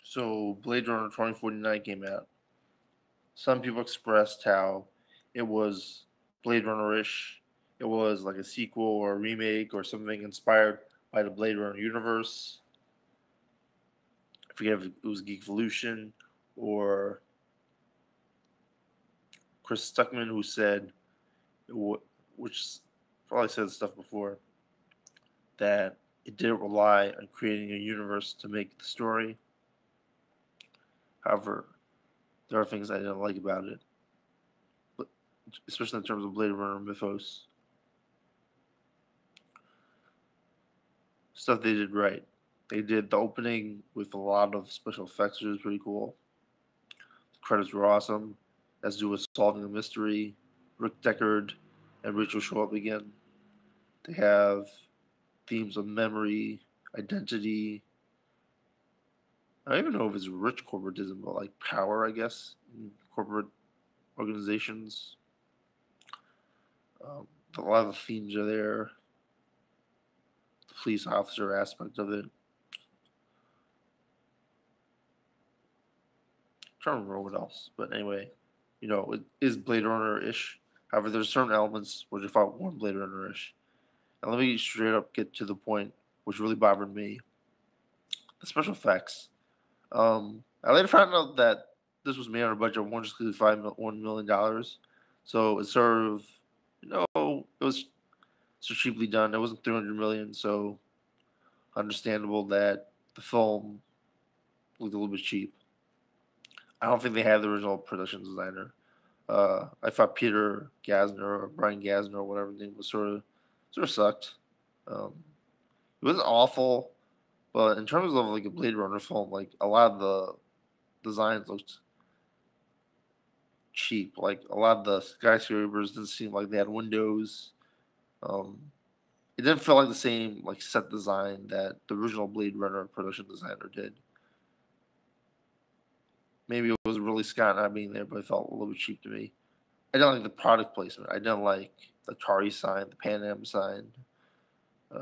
So Blade Runner 2049 came out. Some people expressed how it was Blade Runner-ish. It was like a sequel or a remake or something inspired by the Blade Runner universe. I forget if it was Geek Evolution or Chris Stuckman who said, which probably said stuff before, that it didn't rely on creating a universe to make the story. However, there are things I didn't like about it, but especially in terms of Blade Runner mythos. Stuff they did right. They did the opening with a lot of special effects, which was pretty cool. The credits were awesome. As to do with solving a mystery. Rick Deckard and Rachel show up again. They have themes of memory, identity. I don't even know if it's rich corporatism, but like power, I guess, in corporate organizations. Um, a lot of the themes are there. The police officer aspect of it. I'm trying to remember what else, but anyway, it is Blade Runner ish. However, there's certain elements which I thought weren't Blade Runner ish. And let me straight up get to the point, which really bothered me: the special effects. I later found out that this was made on a budget of $1 million. So it's sort of, it was so cheaply done. It wasn't 300 million, so understandable that the film looked a little bit cheap. I don't think they had the original production designer. I thought Peter Gasner or Brian Gasner or whatever his name was sort of sucked. Um, it wasn't awful, but in terms of like a Blade Runner film, like a lot of the designs looked cheap. Like a lot of the skyscrapers didn't seem like they had windows. Um, it didn't feel like the same like set design that the original Blade Runner production designer did. Maybe it was really Scott not being there, but it felt a little bit cheap to me. I didn't like the product placement. I didn't like the Atari sign, the Pan Am sign. I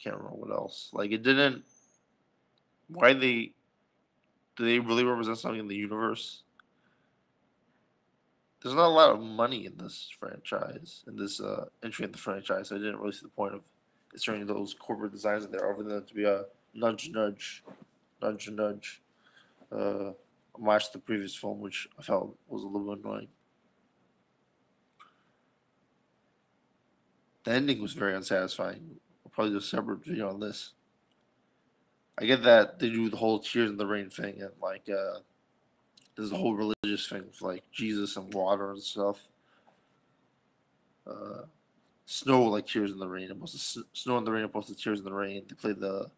can't remember what else. Like it didn't. Why they do they really represent something in the universe? There's not a lot of money in this franchise, in this entry in the franchise. So I didn't really see the point of inserting those corporate designs in there, other than to be a nudge, nudge, nudge, nudge. Uh, Watched the previous film, which I felt was a little bit annoying. The ending was very unsatisfying. I'll probably do a separate video on this. I get that they do the whole tears in the rain thing, and like there's the whole religious thing with like Jesus and water and stuff. Uh, Snow like tears in the rain, opposed to snow in the rain, opposed to tears in the rain. They play the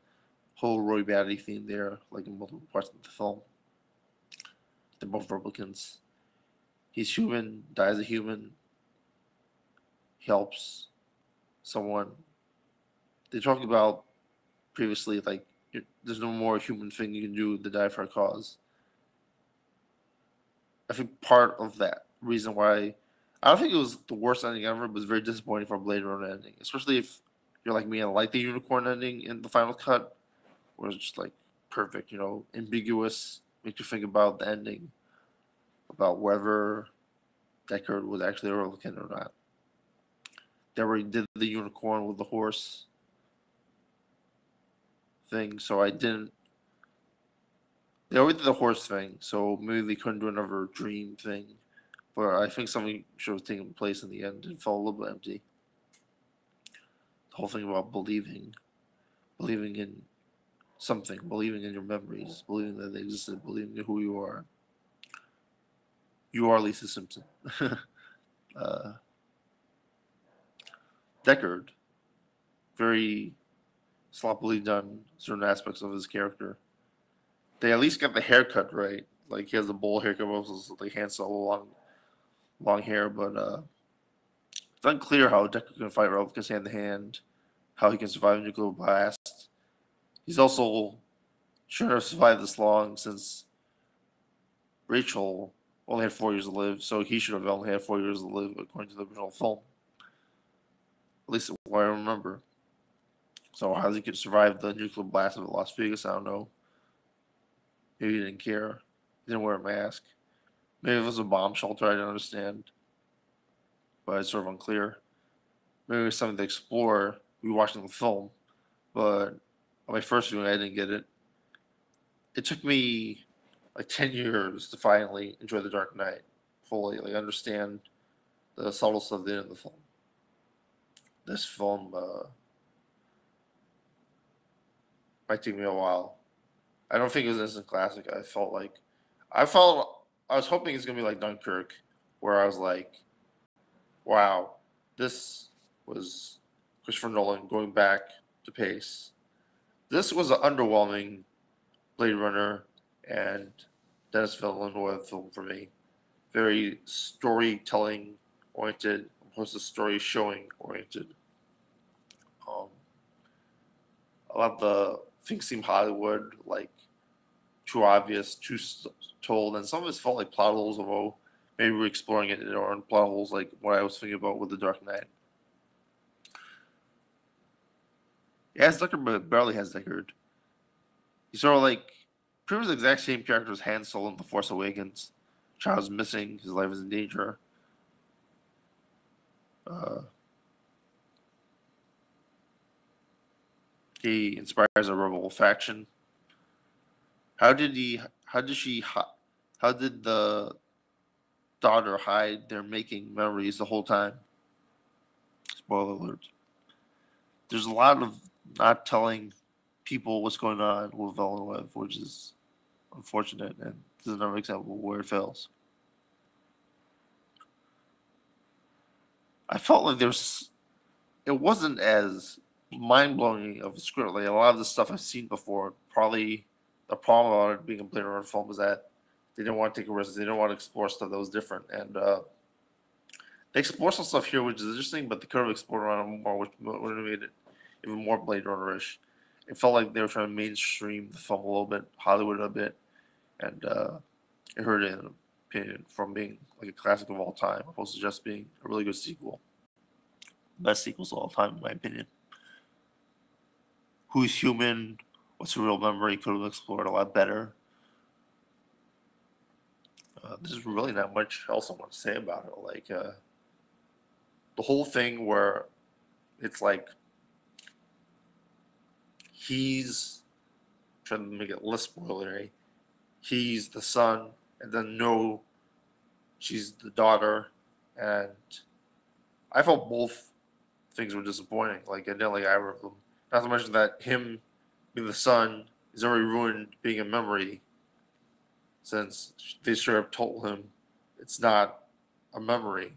whole Roy Batty theme there, like in multiple parts of the film. They're both replicants. He's human, dies a human, helps someone. They talked about previously like there's no more human thing you can do to die for a cause. I think part of that reason why I don't think it was the worst ending ever, but it was very disappointing for a Blade Runner ending, especially if you're like me and like the unicorn ending in the final cut, where it's just like perfect, ambiguous, make you think about the ending, about whether Deckard was actually a replicant or not. They already did the unicorn with the horse thing, so I didn't. They already did the horse thing, so maybe they couldn't do another dream thing. But I think something should have taken place in the end and felt a little bit empty. The whole thing about believing in something, believing in your memories, believing that they existed, believing in who you are. You are Lisa Simpson. uh, Deckard, very sloppily done certain aspects of his character. They at least got the haircut right. Like he has a bowl haircut, also like Han Solo long hair, but it's unclear how Deckard can fight replicas hand to hand, how he can survive a nuclear blast. He's also shouldn't have survived this long since Rachel only had 4 years to live, so he should have only had 4 years to live according to the original film. At least what I remember. So how he could survive the nuclear blast of Las Vegas, I don't know. Maybe he didn't care. He didn't wear a mask. Maybe it was a bomb shelter. I didn't understand, but it's sort of unclear. Maybe it was something to explore. We watching the film, but on my first viewing, I didn't get it. It took me like 10 years to finally enjoy The Dark Knight fully, like understand the subtle stuff in the film. This film might take me a while. I don't think it was an instant classic. I felt, I was hoping it's gonna be like Dunkirk, where I was like, wow, this was Christopher Nolan going back to pace. This was an underwhelming Blade Runner and Dennis Villeneuve film for me. Very storytelling oriented, opposed to story showing oriented. Um, a lot of the things seem Hollywood, like too obvious, told, and some of it felt like plot holes. Although maybe we're exploring it in our own plot holes, like what I was thinking about with The Dark Knight. It has Deckard, but barely has Deckard. He's sort of like pretty much the exact same character as Han Solo in The Force Awakens. Child's missing, his life is in danger. Uh, he inspires a rebel faction. How did he? How did she? How did the daughter hide their making memories the whole time? Spoiler alert. There's a lot of not telling people what's going on with Villeneuve, which is unfortunate, and this is another example where it fails. I felt like there's it wasn't as mind blowing of a script. Like a lot of the stuff I've seen before, probably the problem about it being a Blade Runner film is that they didn't want to take a risk. They didn't want to explore stuff that was different, and they explore some stuff here, which is interesting. But they could have explored around it more, which would have made it even more Blade Runner-ish. It felt like they were trying to mainstream the film a little bit, Hollywood a bit, and it hurt it, in opinion, from being like a classic of all time, opposed to just being a really good sequel. Best sequels of all time, in my opinion. Who's human? What's a real memory? Could have explored a lot better. There's really not much else I want to say about it. Like the whole thing where it's like he's trying to make it less spoilery. He's the son, and then no, she's the daughter, and I felt both things were disappointing. Like I didn't like either of them. Not to mention that him being the son is already ruined being a memory since they straight up told him it's not a memory.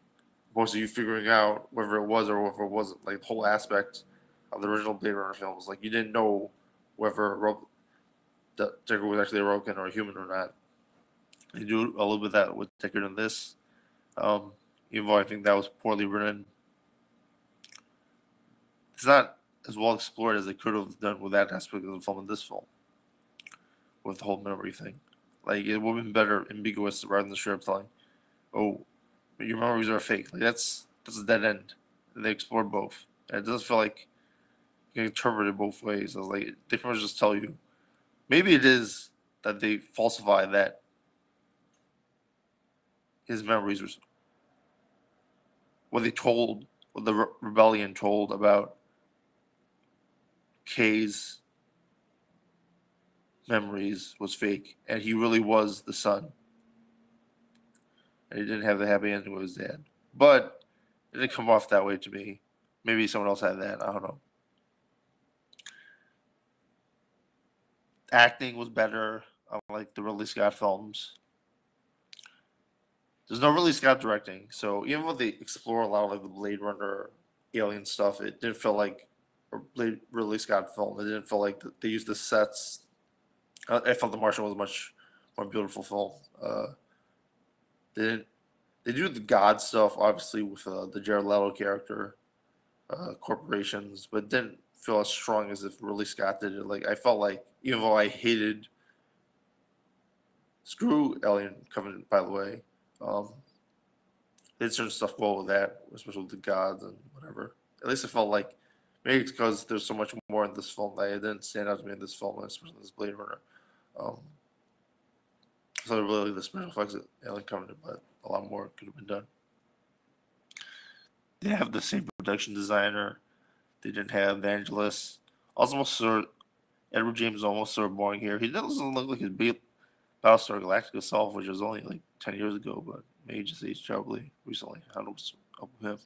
Opposed to you figuring out whether it was or whether it wasn't. Like the whole aspect of the original Blade Runner films, like you didn't know whether Deckard was actually a Rogan or a human or not. They do a little bit of that with Deckard in this. Um, Even though I think that was poorly written, it's not as well explored as they could have done with that aspect of the film in this film, with the whole memory thing. Like it would have been better ambiguous rather than straight up telling, "Oh, your memories are fake." Like that's a dead end. And they explored both, and it does feel like you can interpret it both ways. I was like, they pretty much just tell you. Maybe it is that they falsify that his memories were what they told, what the rebellion told about Kay's memories was fake, and he really was the son, and he didn't have the happy ending with his dad. But it didn't come off that way to me. Maybe someone else had that. I don't know. Acting was better. I like the Ridley Scott films. There's no Ridley Scott directing, so even though they explore a lot of like the Blade Runner alien stuff, it didn't feel like a Ridley Scott film. It didn't feel like they used the sets. I felt The Martian was a much more beautiful film. They didn't. They do the God stuff, obviously, with the Jared Leto character, corporations, but it didn't feel as strong as if Ridley Scott did it. Like I felt like, even though I hated Screw Alien Covenant, by the way, um, they did certain stuff well with that, especially with the gods and whatever. At least it felt like maybe it's because there's so much more in this film that it didn't stand out to me in this film, especially in this Blade Runner. Um, So I really like the special effects at Alien Covenant, but a lot more could have been done. They have the same production designer. They didn't have Vangelis. Almost sort Edward James almost sort of boring here. He doesn't look like his big Battlestar Galactica self, which was only like 10 years ago, but maybe just aged terribly recently. I don't know what's up with him.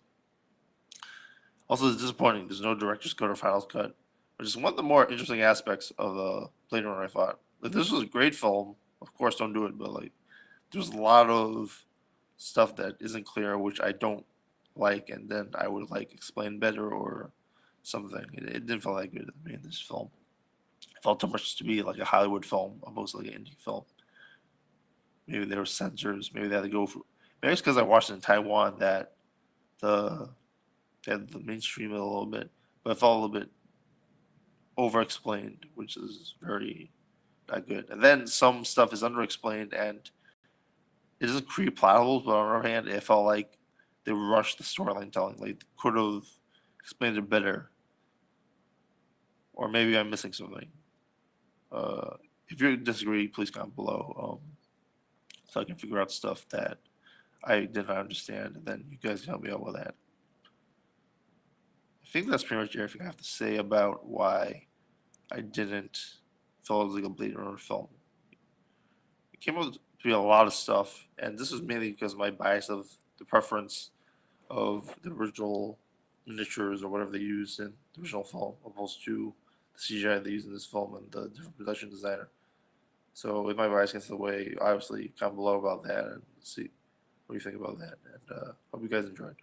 Also, it's disappointing. There's no director's cut or finals cut, which is one of the more interesting aspects of the Blade Runner. I thought, if this was a great film, of course, don't do it. But like, there's a lot of stuff that isn't clear, which I don't like, and then I would like explain better or something. It didn't feel that good to me in this film. It felt too much to be like a Hollywood film opposed to like an indie film. Maybe there were censors. Maybe they had to go for. Maybe it's because I watched it in Taiwan that the they had the mainstream it a little bit, but it felt a little bit over-explained, which is very not good. And then some stuff is under-explained and it doesn't create plot holes, but on the other hand, it felt like they rushed the storyline telling. Like could have explained it better, or maybe I'm missing something. If you disagree, please comment below, so I can figure out stuff that I did not understand, and then you guys can help me out with that. I think that's pretty much everything I have to say about why I didn't feel it was like a Blade Runner film. It came out to be a lot of stuff, and this was mainly because of my bias of the preference of the original miniatures or whatever they used in the original film, opposed to the CGI they used in this film and the different production designer. So, with my bias against the way, obviously, comment below about that and see what you think about that. And hope you guys enjoyed.